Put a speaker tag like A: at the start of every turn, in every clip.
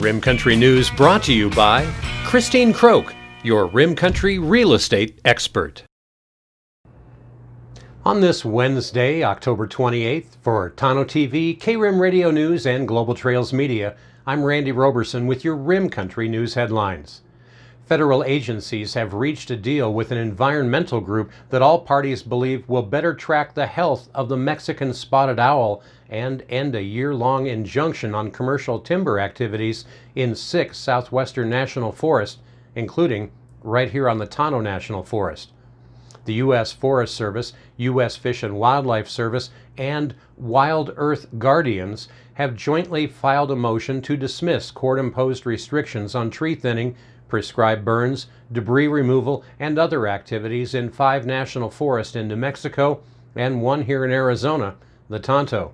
A: Rim Country News brought to you by Christine Croak, your Rim Country real estate expert. On this Wednesday, October 28th, for Tonto TV, K-Rim Radio News, and Global Trails Media, I'm Randy Roberson with your Rim Country News headlines. Federal agencies have reached a deal with an environmental group that all parties believe will better track the health of the Mexican spotted owl and end a year-long injunction on commercial timber activities in 6 Southwestern National Forest, including right here on the Tonto National Forest. The U.S. Forest Service, U.S. Fish and Wildlife Service, and Wild Earth Guardians have jointly filed a motion to dismiss court-imposed restrictions on tree thinning, prescribed burns, debris removal, and other activities in 5 national forests in New Mexico and 1 here in Arizona, the Tonto.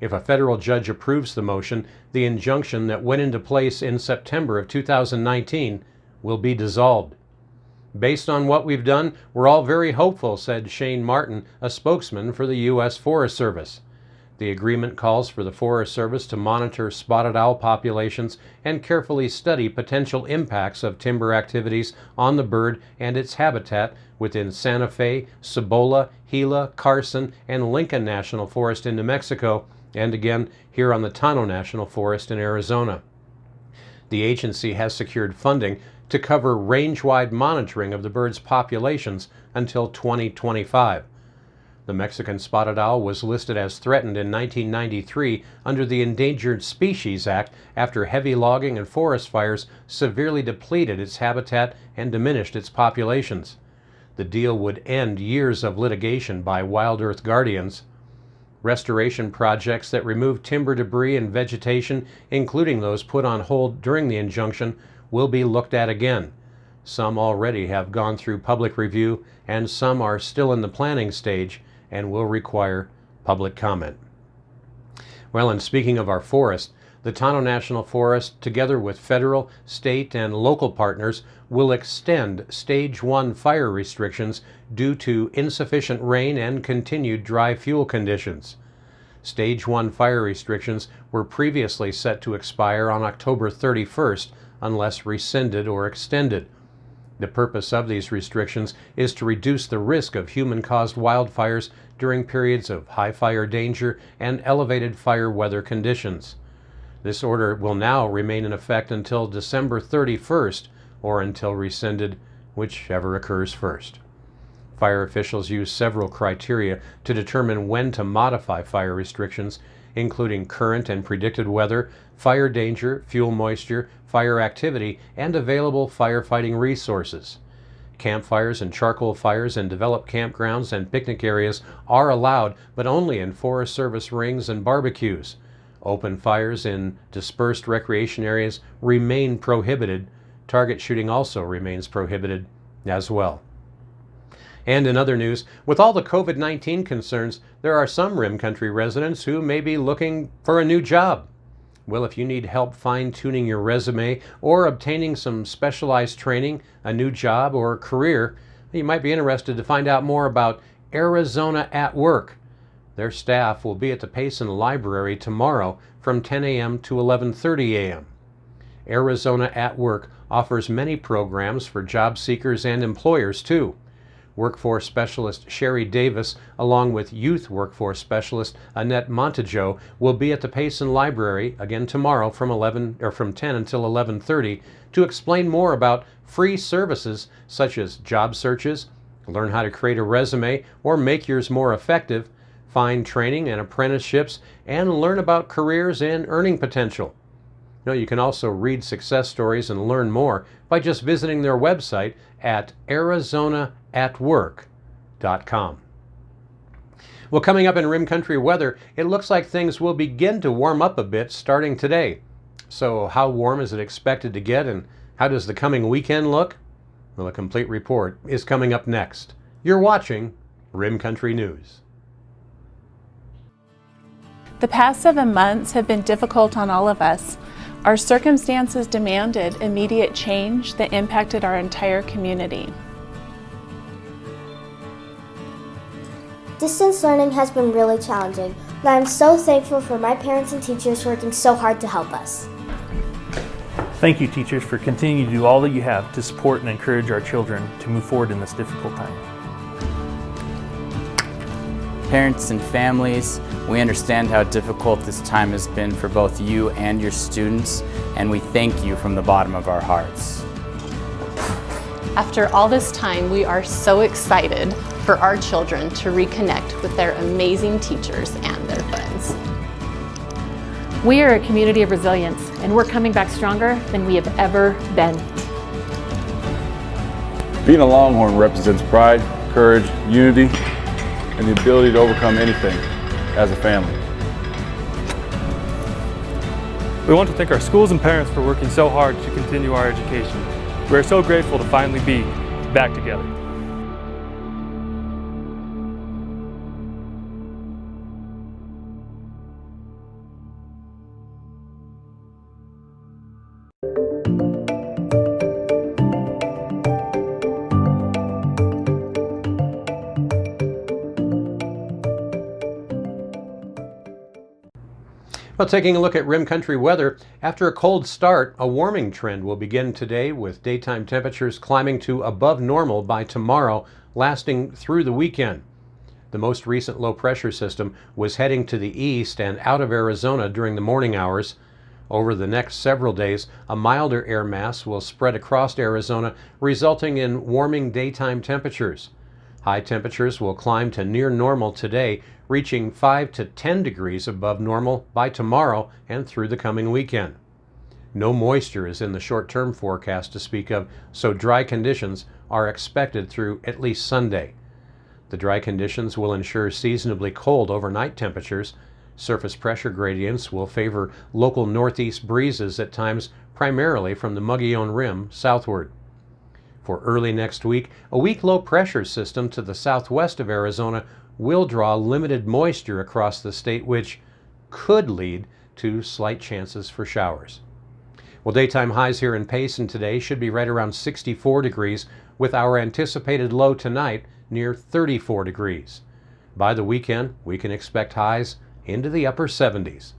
A: If a federal judge approves the motion, the injunction that went into place in September of 2019 will be dissolved. Based on what we've done, we're all very hopeful, said Shane Martin, a spokesman for the U.S. Forest Service. The agreement calls for the Forest Service to monitor spotted owl populations and carefully study potential impacts of timber activities on the bird and its habitat within Santa Fe, Cibola, Gila, Carson, and Lincoln National Forest in New Mexico, and again here on the Tonto National Forest in Arizona. The agency has secured funding to cover range-wide monitoring of the bird's populations until 2025. The Mexican spotted owl was listed as threatened in 1993 under the Endangered Species Act after heavy logging and forest fires severely depleted its habitat and diminished its populations. The deal would end years of litigation by Wild Earth Guardians. Restoration projects that remove timber debris and vegetation, including those put on hold during the injunction, will be looked at again. Some already have gone through public review, and some are still in the planning stage and will require public comment. Well, and speaking of our forest, the Tonto National Forest, together with federal, state, and local partners, will extend Stage 1 fire restrictions due to insufficient rain and continued dry fuel conditions. Stage 1 fire restrictions were previously set to expire on October 31st unless rescinded or extended. The purpose of these restrictions is to reduce the risk of human-caused wildfires during periods of high fire danger and elevated fire weather conditions. This order will now remain in effect until December 31st or until rescinded, whichever occurs first. Fire officials use several criteria to determine when to modify fire restrictions, including current and predicted weather, fire danger, fuel moisture, fire activity, and available firefighting resources. Campfires and charcoal fires in developed campgrounds and picnic areas are allowed, but only in Forest Service rings and barbecues. Open fires in dispersed recreation areas remain prohibited. Target shooting also remains prohibited as well. And in other news, with all the COVID-19 concerns, there are some Rim Country residents who may be looking for a new job. Well, if you need help fine-tuning your resume or obtaining some specialized training, a new job, or career, you might be interested to find out more about Arizona at Work. Their staff will be at the Payson Library tomorrow from 10 a.m. to 11:30 a.m. Arizona at Work offers many programs for job seekers and employers, too. Workforce Specialist Sherry Davis, along with Youth Workforce Specialist Annette Montajo, will be at the Payson Library again tomorrow from 10 until 11:30 to explain more about free services such as job searches, learn how to create a resume or make yours more effective, find training and apprenticeships, and learn about careers and earning potential. You can also read success stories and learn more by just visiting their website at arizonaatwork.com. Well, coming up in Rim Country weather, it looks like things will begin to warm up a bit starting today. So how warm is it expected to get, and how does the coming weekend look? Well, a complete report is coming up next. You're watching Rim Country News.
B: The past 7 months have been difficult on all of us. Our circumstances demanded immediate change that impacted our entire community.
C: Distance learning has been really challenging, but I'm so thankful for my parents and teachers working so hard to help us. Thank you, teachers, for continuing to do all that you have to support and encourage our children to move forward in this difficult time.
D: Parents and families, we understand how difficult this time has been for both you and your students, and we thank you from the bottom of our hearts.
E: After all this time, we are so excited for our children to reconnect with their amazing teachers and their friends.
F: We are a community of resilience, and we're coming back stronger than we have ever been.
G: Being a Longhorn represents pride, courage, unity, and the ability to overcome anything as a family.
C: We want to thank our schools and parents for working so hard to continue our education. We are so grateful to finally be back together.
A: Well, taking a look at Rim Country weather, after a cold start, a warming trend will begin today with daytime temperatures climbing to above normal by tomorrow, lasting through the weekend. The most recent low pressure system was heading to the east and out of Arizona during the morning hours. Over the next several days, a milder air mass will spread across Arizona, resulting in warming daytime temperatures. High temperatures will climb to near normal today, reaching 5 to 10 degrees above normal by tomorrow and through the coming weekend. No moisture is in the short-term forecast to speak of, so dry conditions are expected through at least Sunday. The dry conditions will ensure seasonably cold overnight temperatures. Surface pressure gradients will favor local northeast breezes at times, primarily from the Mogollon Rim southward. For early next week, a weak low pressure system to the southwest of Arizona will draw limited moisture across the state, which could lead to slight chances for showers. Well, daytime highs here in Payson today should be right around 64 degrees, with our anticipated low tonight near 34 degrees. By the weekend, we can expect highs into the upper 70s.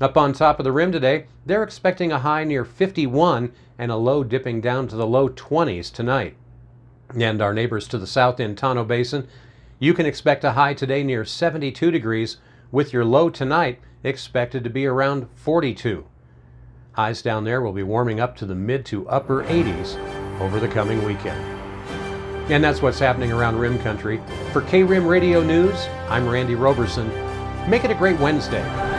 A: Up on top of the rim today, they're expecting a high near 51 and a low dipping down to the low 20s tonight. And our neighbors to the south in Tonto Basin, you can expect a high today near 72 degrees, with your low tonight expected to be around 42. Highs down there will be warming up to the mid to upper 80s over the coming weekend. And that's what's happening around Rim Country. For K-Rim Radio News, I'm Randy Roberson. Make it a great Wednesday.